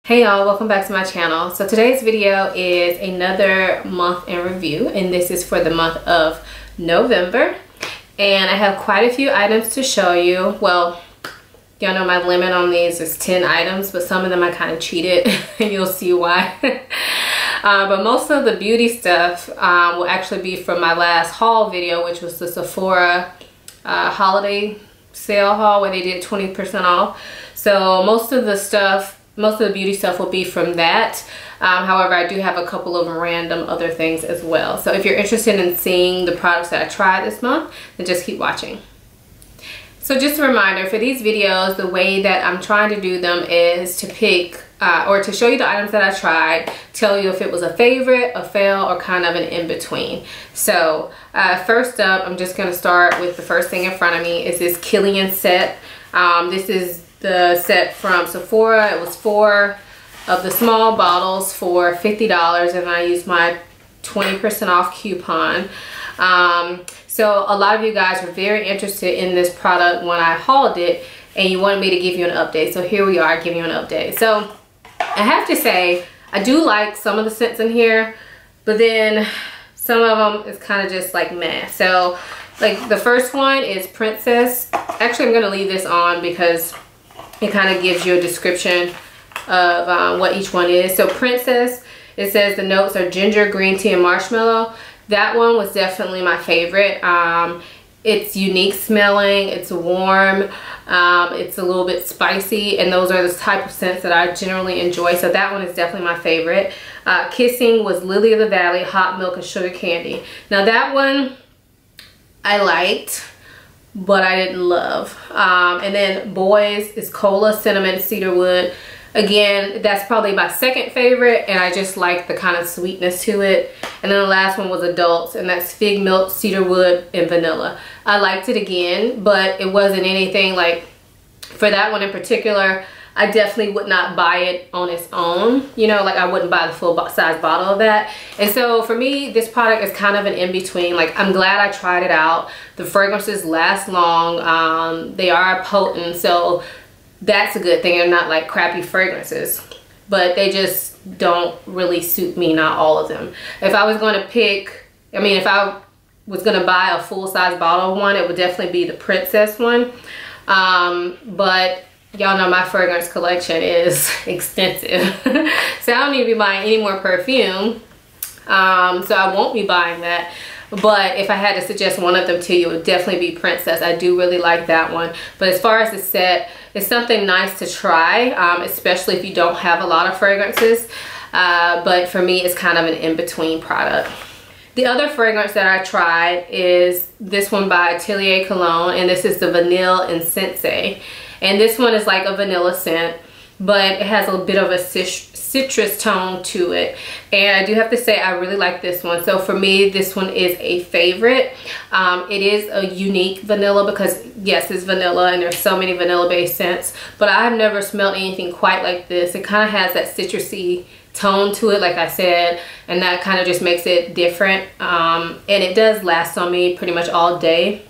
Hey y'all, welcome back to my channel. So today's video is another month in review, and this is for the month of November. And I have quite a few items to show you. Well, y'all know my limit on these is 10 items, but some of them I kind of cheated and you'll see why. But most of the beauty stuff will actually be from my last haul video, which was the Sephora holiday sale haul where they did 20% off. So most of the beauty stuff will be from that. However, I do have a couple of random other things as well. So if you're interested in seeing the products that I tried this month, then just keep watching. So just a reminder, for these videos, the way that I'm trying to do them is to pick or to show you the items that I tried, tell you if it was a favorite, a fail, or kind of an in-between. So first up, I'm just going to start with the first thing in front of me is this Killian set. This is the set from Sephora. It was 4 of the small bottles for $50, and I used my 20% off coupon. So a lot of you guys were very interested in this product when I hauled it, and you wanted me to give you an update. So here we are giving you an update. So I have to say, I do like some of the scents in here, but then some of them is kind of just like meh. So like the first one is Princess. Actually, I'm going to leave this on because it kind of gives you a description of what each one is. So Princess, it says the notes are ginger, green tea, and marshmallow. That one was definitely my favorite. It's unique smelling, it's warm, it's a little bit spicy, and those are the type of scents that I generally enjoy. So that one is definitely my favorite. Kissing was Lily of the Valley, hot milk, and sugar candy. Now that one I liked, but I didn't love. And then Boys is Cola, Cinnamon, Cedarwood. Again, that's probably my second favorite, and I just like the kind of sweetness to it. And then the last one was Adults, and that's Fig Milk, Cedarwood, and Vanilla. I liked it again, but it wasn't anything like, for that one in particular, I definitely would not buy it on its own. You know, like I wouldn't buy the full size bottle of that. And so for me, this product is kind of an in-between. Like, I'm glad I tried it out. The fragrances last long. They are potent, so that's a good thing. They're not like crappy fragrances, but they just don't really suit me, not all of them. If I was going to pick, I mean, if I was going to buy a full-size bottle of one, it would definitely be the Princess one. But y'all know my fragrance collection is extensive. So I don't need to be buying any more perfume. So I won't be buying that. But if I had to suggest one of them to you, it would definitely be Princess. I do really like that one. But as far as the set, it's something nice to try, especially if you don't have a lot of fragrances. But for me, it's kind of an in-between product. The other fragrance that I tried is this one by Atelier Cologne, and this is the Vanille Insensée. And this one is like a vanilla scent, but it has a bit of a citrus tone to it. And I do have to say, I really like this one. So for me, this one is a favorite. It is a unique vanilla because yes, it's vanilla and there's so many vanilla based scents, but I have never smelled anything quite like this. It kind of has that citrusy tone to it, like I said, and that kind of just makes it different. And it does last on me pretty much all day.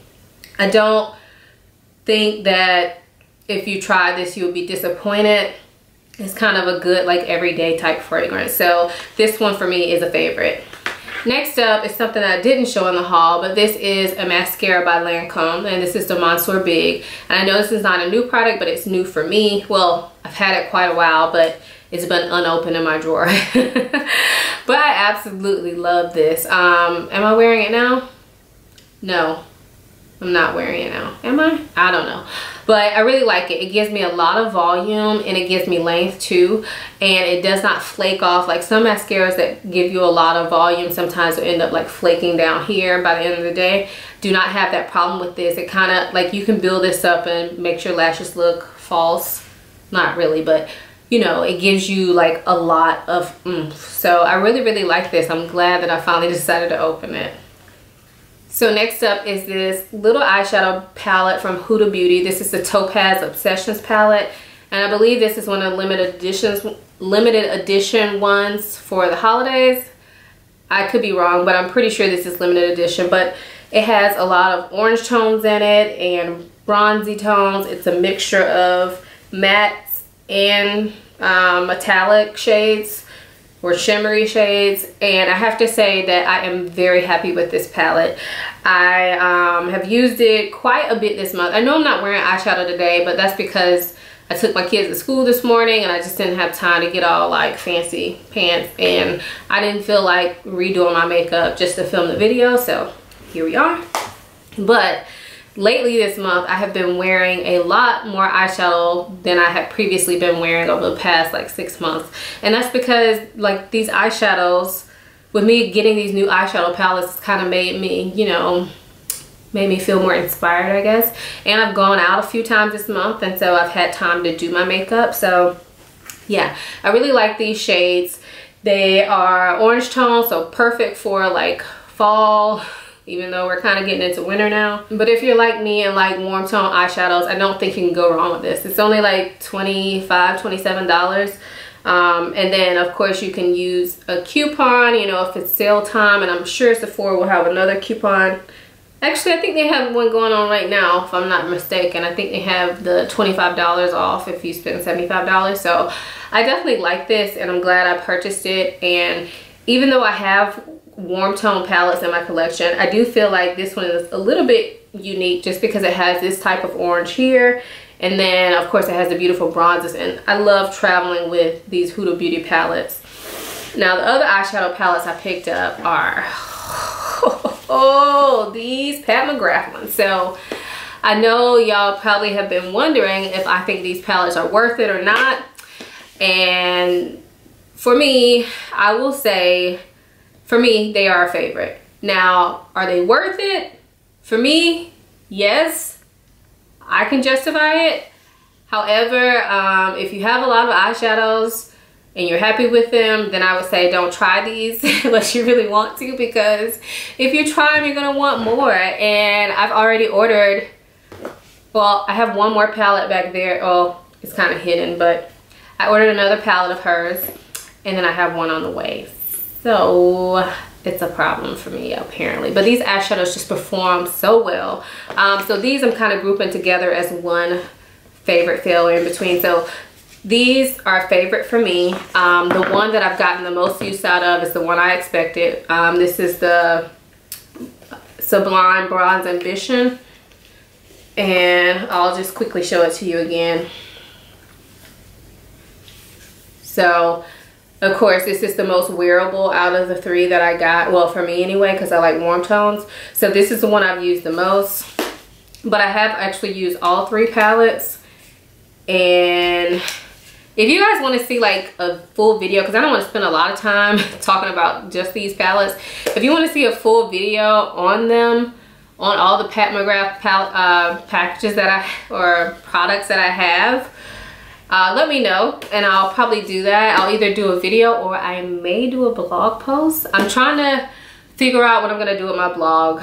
I don't think that if you try this, you would be disappointed. It's kind of a good, like, everyday type fragrance. So this one for me is a favorite. Next up is something that I didn't show in the haul, but this is a mascara by Lancome, and this is the Monsieur Big. And I know this is not a new product, but it's new for me. Well, I've had it quite a while, but it's been unopened in my drawer. But I absolutely love this. Am I wearing it now? No. I'm not wearing it now. Am I? I don't know. But I really like it. It gives me a lot of volume, and it gives me length too. And it does not flake off. Like some mascaras that give you a lot of volume sometimes will end up like flaking down here by the end of the day. Do not have that problem with this. It kind of like, you can build this up and make your lashes look false. Not really, but you know, it gives you like a lot of oomph. So I really, really like this. I'm glad that I finally decided to open it. So next up is this little eyeshadow palette from Huda Beauty. This is the Topaz Obsessions palette, and I believe this is one of the limited edition ones for the holidays. I could be wrong, but I'm pretty sure this is limited edition. But it has a lot of orange tones in it and bronzy tones. It's a mixture of mattes and metallic shades or shimmery shades, and I have to say that I am very happy with this palette. I have used it quite a bit this month. I know I'm not wearing eyeshadow today, but that's because I took my kids to school this morning and I just didn't have time to get all like fancy pants, and I didn't feel like redoing my makeup just to film the video, so here we are. But lately this month I have been wearing a lot more eyeshadow than I had previously been wearing over the past like 6 months, and that's because like these eyeshadows, with me getting these new eyeshadow palettes, kind of made me, you know, made me feel more inspired, I guess. And I've gone out a few times this month, and so I've had time to do my makeup. So yeah, I really like these shades. They are orange tone, so perfect for like fall, even though we're kind of getting into winter now. But if you're like me and like warm tone eyeshadows, I don't think you can go wrong with this. It's only like $25, $27. And then of course you can use a coupon, you know, if it's sale time, and I'm sure Sephora will have another coupon. Actually, I think they have one going on right now, if I'm not mistaken. I think they have the $25 off if you spend $75. So I definitely like this, and I'm glad I purchased it. And even though I have warm tone palettes in my collection, I do feel like this one is a little bit unique just because it has this type of orange here, and then of course it has the beautiful bronzes, and I love traveling with these Huda Beauty palettes. Now the other eyeshadow palettes I picked up are oh, these Pat McGrath ones. So I know y'all probably have been wondering if I think these palettes are worth it or not, and for me, I will say, for me, they are a favorite. Now, are they worth it? For me, yes, I can justify it. However, if you have a lot of eyeshadows and you're happy with them, then I would say don't try these unless you really want to, because if you try them, you're gonna want more. And I've already ordered, well, I have one more palette back there. Oh, it's kind of hidden, but I ordered another palette of hers, and then I have one on the way. So it's a problem for me apparently, but these eyeshadows just perform so well. So these I'm kind of grouping together as one favorite fail in between. So these are a favorite for me. The one that I've gotten the most use out of is the one I expected. This is the Sublime Bronze Ambition, and I'll just quickly show it to you again. So of course, this is the most wearable out of the three that I got. Well, for me anyway, because I like warm tones. So this is the one I've used the most. But I have actually used all three palettes. And if you guys want to see like a full video, because I don't want to spend a lot of time talking about just these palettes. If you want to see a full video on them, on all the Pat McGrath packages that or products that I have, let me know, and I'll probably do that. I'll either do a video or I may do a blog post. I'm trying to figure out what I'm gonna do with my blog.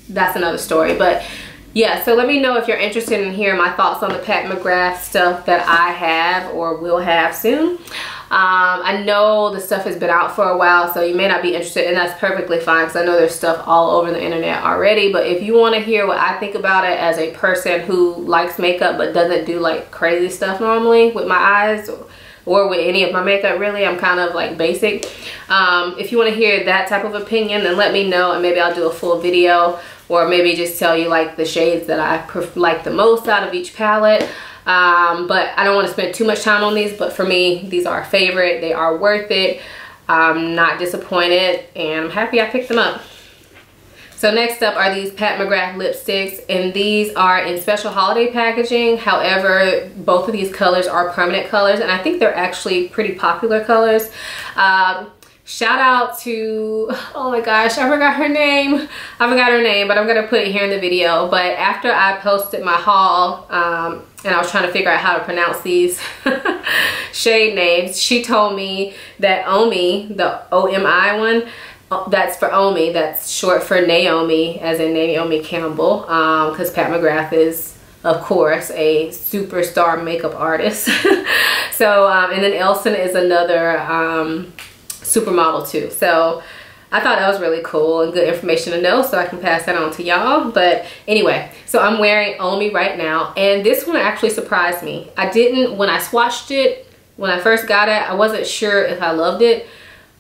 That's another story, but yeah, so let me know if you're interested in hearing my thoughts on the Pat McGrath stuff that I have or will have soon. I know the stuff has been out for a while, so you may not be interested, and that's perfectly fine because I know there's stuff all over the internet already. But if you want to hear what I think about it as a person who likes makeup but doesn't do like crazy stuff normally with my eyes or with any of my makeup, really, I'm kind of like basic. If you want to hear that type of opinion, then let me know, and maybe I'll do a full video, or maybe just tell you like the shades that I like the most out of each palette. But I don't want to spend too much time on these, but for me, these are a favorite. They are worth it. I'm not disappointed, and I'm happy I picked them up. So next up are these Pat McGrath lipsticks, and these are in special holiday packaging. However, both of these colors are permanent colors, and I think they're actually pretty popular colors. Shout out to, oh my gosh, I forgot her name. I forgot her name, but I'm gonna put it here in the video. But after I posted my haul, and I was trying to figure out how to pronounce these shade names, she told me that Omi, the O-M-I one, that's for Omi, that's short for Naomi, as in Naomi Campbell, because Pat McGrath is, of course, a superstar makeup artist. So, and then Elson is another supermodel too. So I thought that was really cool and good information to know, so I can pass that on to y'all. But anyway, so I'm wearing Omi right now, and this one actually surprised me. I didn't, when I swatched it, When I first got it, I wasn't sure if I loved it,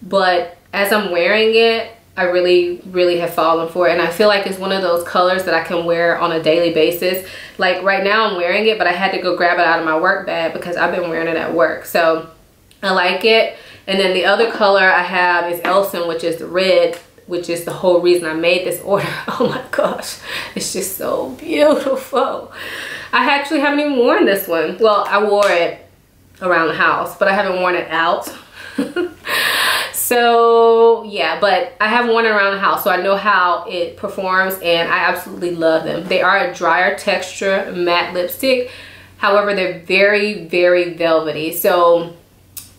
but as I'm wearing it, I really have fallen for it. And I feel like it's one of those colors that I can wear on a daily basis. Like right now I'm wearing it, but I had to go grab it out of my work bag because I've been wearing it at work. So I like it. And then the other color I have is Elson, which is the red, which is the whole reason I made this order. Oh my gosh, it's just so beautiful. I actually haven't even worn this one. Well, I wore it around the house, but I haven't worn it out. So yeah, but I have worn it around the house, so I know how it performs, and I absolutely love them. They are a drier texture matte lipstick. However, they're very velvety. So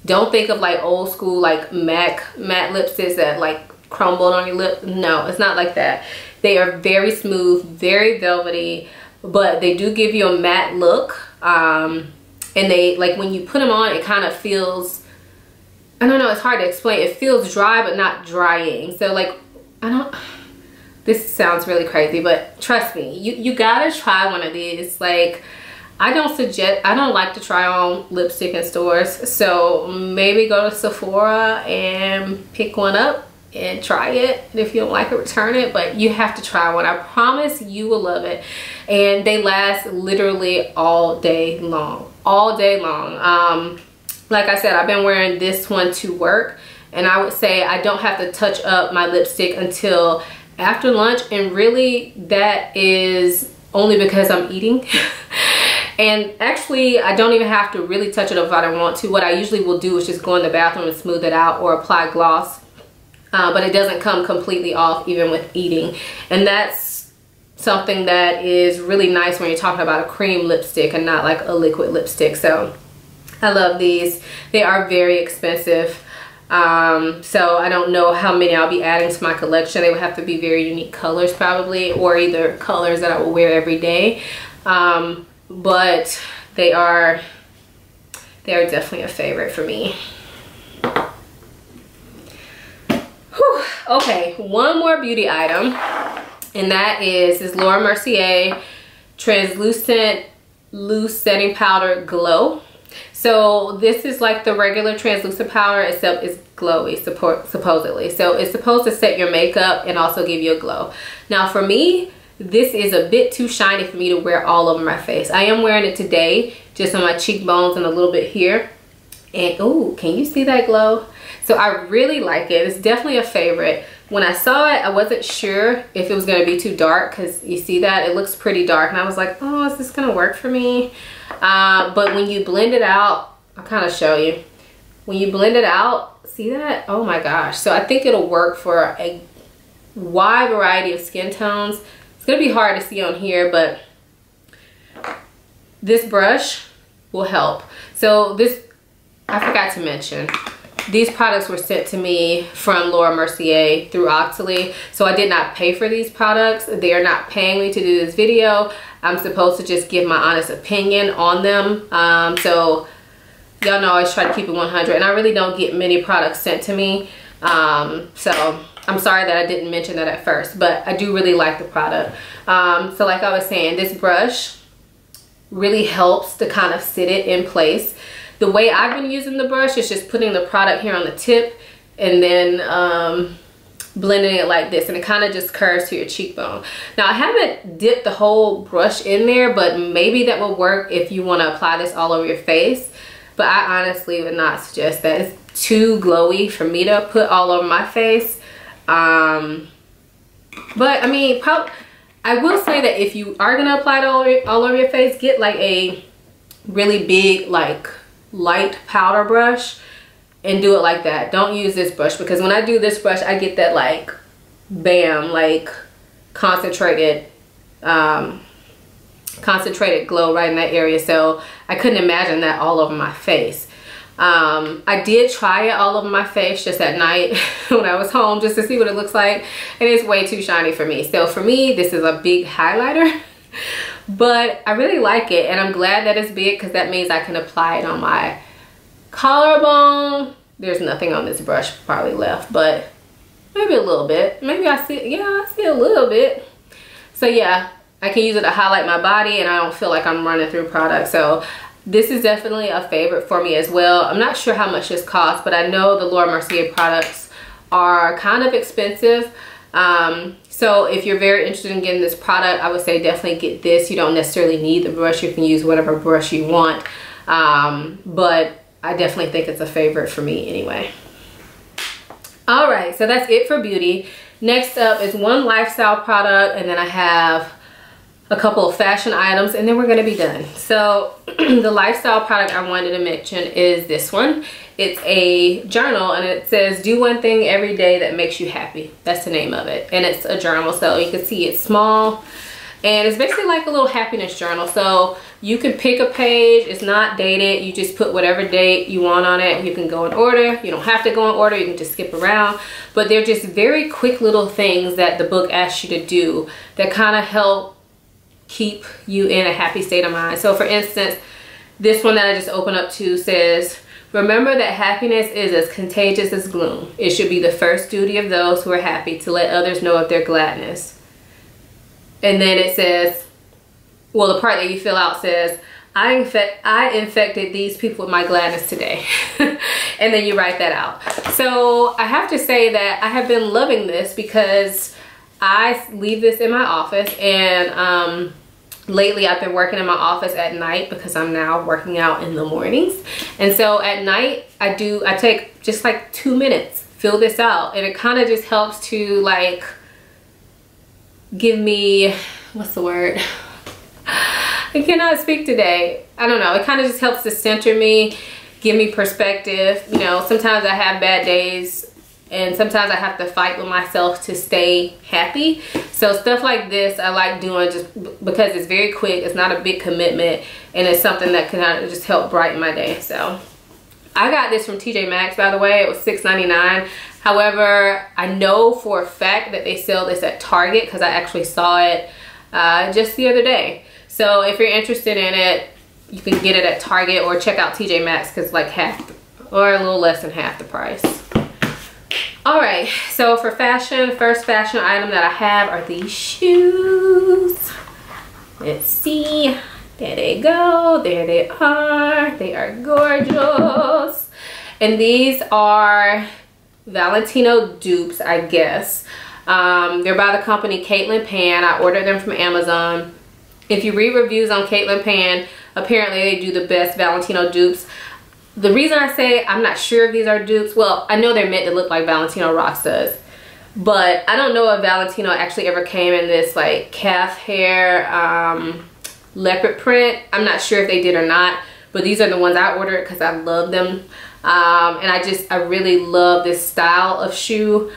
don't think of like old school like MAC matte lipsticks that like crumbled on your lip. No, it's not like that. They are very smooth, very velvety, but they do give you a matte look. And they, like, when you put them on, it kind of feels, I don't know, it's hard to explain. It feels dry but not drying. So like, this sounds really crazy, but trust me, you gotta try one of these. Like, I don't like to try on lipstick in stores, so maybe go to Sephora and pick one up and try it. And if you don't like it, return it, but you have to try one. I promise you will love it. And they last literally all day long. Like I said, I've been wearing this one to work, and I would say I don't have to touch up my lipstick until after lunch, and really that is only because I'm eating. And actually, I don't even have to really touch it up if I don't want to. What I usually will do is just go in the bathroom and smooth it out or apply gloss. But it doesn't come completely off even with eating. And that's something that is really nice when you're talking about a cream lipstick and not like a liquid lipstick. So I love these. They are very expensive. So I don't know how many I'll be adding to my collection. They would have to be very unique colors probably, or either colors that I will wear every day. But they are definitely a favorite for me. Whew. Okay, one more beauty item, and that is this Laura Mercier Translucent Loose Setting Powder Glow. So this is like the regular translucent powder, except it's glowy supposedly. So it's supposed to set your makeup and also give you a glow. Now for me, this is a bit too shiny for me to wear all over my face. I am wearing it today, just on my cheekbones and a little bit here. And ooh, can you see that glow? So I really like it. It's definitely a favorite. When I saw it, I wasn't sure if it was going to be too dark, because you see that it looks pretty dark, and I was like, oh, is this going to work for me? But when you blend it out, I'll kind of show you. When you blend it out, see that? Oh my gosh. So I think it'll work for a wide variety of skin tones. It's going to be hard to see on here, but this brush will help. So this, I forgot to mention, these products were sent to me from Laura Mercier through Atelier. So I did not pay for these products. They are not paying me to do this video. I'm supposed to just give my honest opinion on them. So y'all know I always try to keep it 100, and I really don't get many products sent to me. So I'm sorry that I didn't mention that at first, but I do really like the product. So like I was saying, this brush really helps to kind of sit it in place. The way I've been using the brush is just putting the product here on the tip and then blending it like this, and it kind of just curves to your cheekbone. Now I haven't dipped the whole brush in there, but maybe that will work if you want to apply this all over your face. But I honestly would not suggest that. It's too glowy for me to put all over my face. But I mean, I will say that if you are gonna apply it all over your face, get like a really big, like light powder brush and do it like that. Don't use this brush, because when I do this brush, I get that like bam, like concentrated glow right in that area. So I couldn't imagine that all over my face. I did try it all over my face just at night when I was home, just to see what it looks like, and it's way too shiny for me. So for me, this is a big highlighter. But I really like it, and I'm glad that it's big, because that means I can apply it on my collarbone. There's nothing on this brush probably left, but maybe a little bit. Maybe I see, yeah, I see a little bit. So yeah, I can use it to highlight my body, and I don't feel like I'm running through product. So This is definitely a favorite for me as well. I'm not sure how much this costs, but I know the Laura Mercier products are kind of expensive. So if you're very interested in getting this product, I would say definitely get this. You don't necessarily need the brush. You can use whatever brush you want. But I definitely think it's a favorite for me anyway. All right, so that's it for beauty. Next up is one lifestyle product, and then I have a couple of fashion items, and then we're gonna be done. So the lifestyle product I wanted to mention is this one. It's a journal, and it says do one thing every day that makes you happy. That's the name of it, and it's a journal, so you can see it's small, and it's basically like a little happiness journal. So you can pick a page. It's not dated. You just put whatever date you want on it. You can go in order. You don't have to go in order. You can just skip around, but they're just very quick little things that the book asks you to do that kind of help keep you in a happy state of mind. So for instance, this one that I just opened up to says, remember that happiness is as contagious as gloom. It should be the first duty of those who are happy to let others know of their gladness. And then it says, well, the part that you fill out says, I infected these people with my gladness today. And then you write that out. So I have to say that I have been loving this because I leave this in my office, and lately I've been working in my office at night because I'm now working out in the mornings. And so at night I take just like 2 minutes, fill this out, and it kind of just helps to like give me, what's the word? I cannot speak today. I don't know. It kind of just helps to center me, give me perspective. You know, sometimes I have bad days, and sometimes I have to fight with myself to stay happy. So stuff like this I like doing just because it's very quick. It's not a big commitment, and it's something that can kind of just help brighten my day. So I got this from TJ Maxx, by the way. It was $6.99. However, I know for a fact that they sell this at Target because I actually saw it just the other day. So if you're interested in it, you can get it at Target or check out TJ Maxx because like half or a little less than half the price. All right, so for fashion, first fashion item that I have are these shoes. Let's see, there they go, there they are gorgeous. And these are Valentino dupes, I guess. They're by the company Caitlin Pan. I ordered them from Amazon. If you read reviews on Caitlin Pan, apparently they do the best Valentino dupes. The reason I say I'm not sure if these are dupes, well, I know they're meant to look like Valentino Rocks does, but I don't know if Valentino actually ever came in this like calf hair leopard print. I'm not sure if they did or not, but these are the ones I ordered because I love them. And I really love this style of shoe.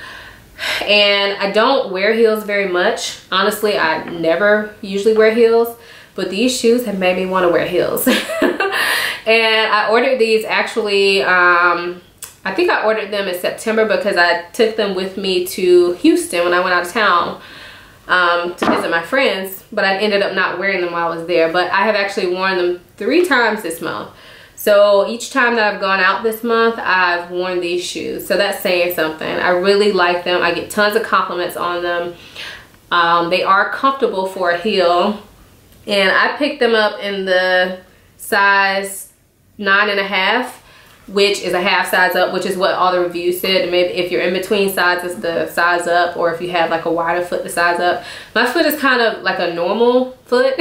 And I don't wear heels very much. Honestly, I never usually wear heels, but these shoes have made me want to wear heels. And I ordered these actually, I think I ordered them in September because I took them with me to Houston when I went out of town to visit my friends, but I ended up not wearing them while I was there. But I have actually worn them 3 times this month. So each time that I've gone out this month, I've worn these shoes. So that's saying something. I really like them. I get tons of compliments on them. They are comfortable for a heel. And I picked them up in the size 9.5, which is a half size up, which is what all the reviews said. Maybe if you're in between sizes, the size up, or if you have like a wider foot, the size up. My foot is kind of like a normal foot,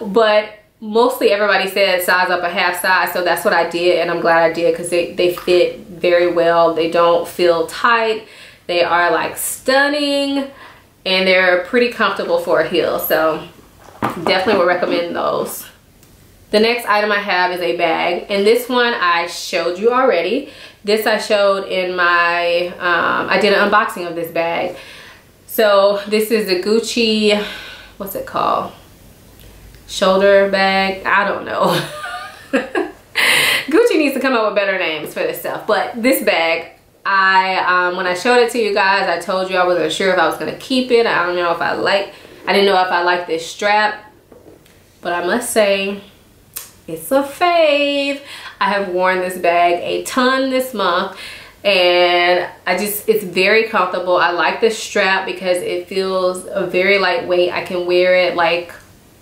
but mostly everybody said size up a half size, so that's what I did, and I'm glad I did because they fit very well. They don't feel tight. They are like stunning, and they're pretty comfortable for a heel, so definitely would recommend those. The next item I have is a bag, and this one I showed you already. This I showed in my, I did an unboxing of this bag. So this is the Gucci, what's it called? Shoulder bag, I don't know. Gucci needs to come up with better names for this stuff, but this bag, when I showed it to you guys, I told you I wasn't sure if I was gonna keep it. I didn't know if I like this strap, but I must say, it's a fave. I have worn this bag a ton this month, and it's very comfortable. I like the strap because it feels very lightweight. I can wear it like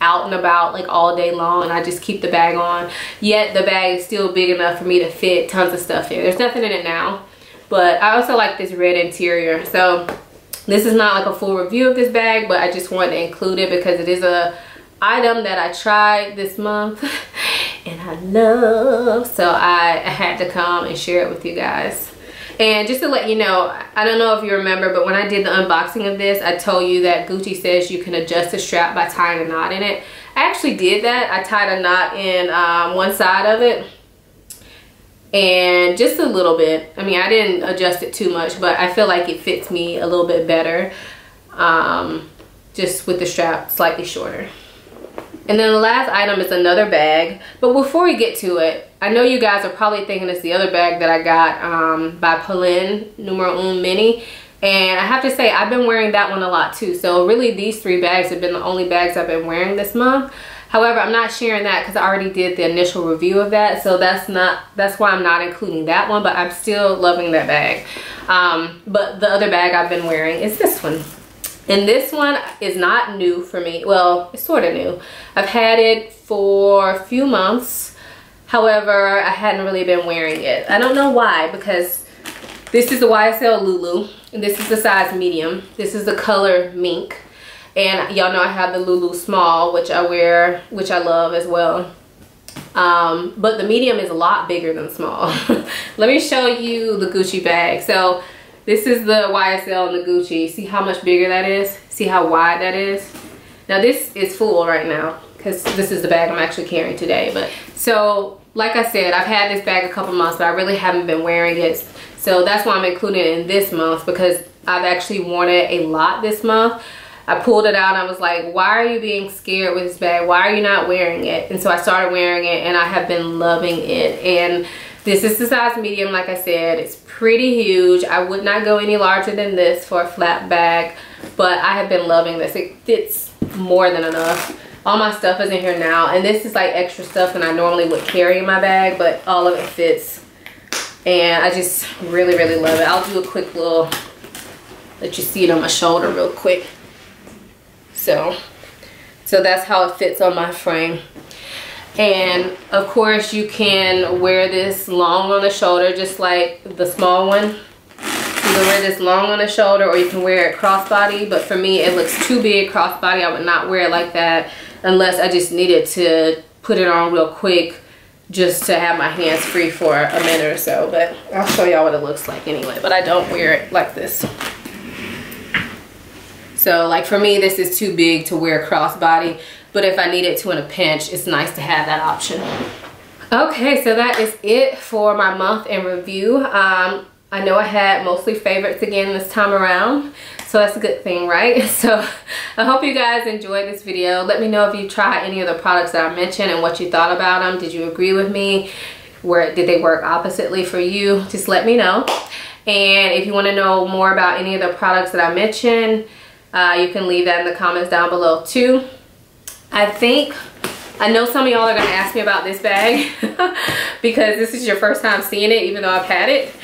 out and about like all day long and I just keep the bag on, yet the bag is still big enough for me to fit tons of stuff in. There's nothing in it now, but I also like this red interior. So this is not like a full review of this bag, but I just wanted to include it because it is a item that I tried this month and I love, so I had to come and share it with you guys. And just to let you know, I don't know if you remember, but when I did the unboxing of this, I told you that Gucci says you can adjust the strap by tying a knot in it. I actually did that. I tied a knot in one side of it, and just a little bit. I mean, I didn't adjust it too much, but I feel like it fits me a little bit better, just with the strap slightly shorter. And then the last item is another bag. But before we get to it, I know you guys are probably thinking it's the other bag that I got by Polin Numero 1 Mini. And I have to say, I've been wearing that one a lot too. So really these 3 bags have been the only bags I've been wearing this month. However, I'm not sharing that because I already did the initial review of that. So that's why I'm not including that one, but I'm still loving that bag. But the other bag I've been wearing is this one. And this one is not new for me. Well, it's sort of new. I've had it for a few months. However, I hadn't really been wearing it. I don't know why, because this is the YSL Loulou. And this is the size medium. This is the color Mink. And y'all know I have the Loulou small, which I wear, which I love as well. But the medium is a lot bigger than small. Let me show you the Gucci bag. So this is the YSL and the Gucci. See how much bigger that is? See how wide that is? Now this is full right now because this is the bag I'm actually carrying today. But so like I said, I've had this bag a couple months, but I really haven't been wearing it. So that's why I'm including it in this month, because I've actually worn it a lot this month. I pulled it out and I was like, why are you being scared with this bag? Why are you not wearing it? And so I started wearing it and I have been loving it. And this is the size medium, like I said. It's pretty huge. I would not go any larger than this for a flat bag, but I have been loving this. It fits more than enough. All my stuff is in here now, and this is like extra stuff than I normally would carry in my bag, but all of it fits. And I just really, really love it. I'll do a quick little, let you see it on my shoulder real quick. So that's how it fits on my frame. And of course you can wear this long on the shoulder, just like the small one. You can wear this long on the shoulder, or you can wear it crossbody, but for me it looks too big crossbody. I would not wear it like that unless I just needed to put it on real quick, just to have my hands free for a minute or so. But I'll show y'all what it looks like anyway, but I don't wear it like this. So like for me, this is too big to wear crossbody, but if I needed to in a pinch, it's nice to have that option. Okay, so that is it for my month in review. I know I had mostly favorites again this time around, so that's a good thing, right? So I hope you guys enjoyed this video. Let me know if you tried any of the products that I mentioned and what you thought about them. Did you agree with me? Did they work oppositely for you? Just let me know. And if you want to know more about any of the products that I mentioned, you can leave that in the comments down below too. I know some of y'all are going to ask me about this bag because this is your first time seeing it, even though I've had it.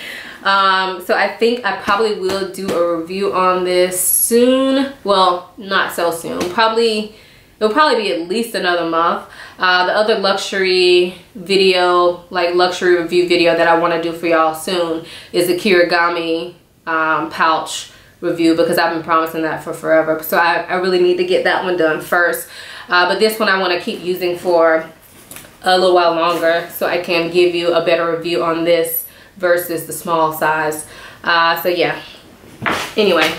So I think I probably will do a review on this soon. Well, not so soon. It'll probably be at least another month. The other luxury video, like luxury review video that I want to do for y'all soon is the Kirigami pouch review, because I've been promising that for forever. So I really need to get that one done first. But this one I want to keep using for a little while longer, so I can give you a better review on this versus the small size. So yeah, anyway,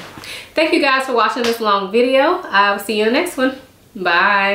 thank you guys for watching this long video. I'll see you in the next one. Bye.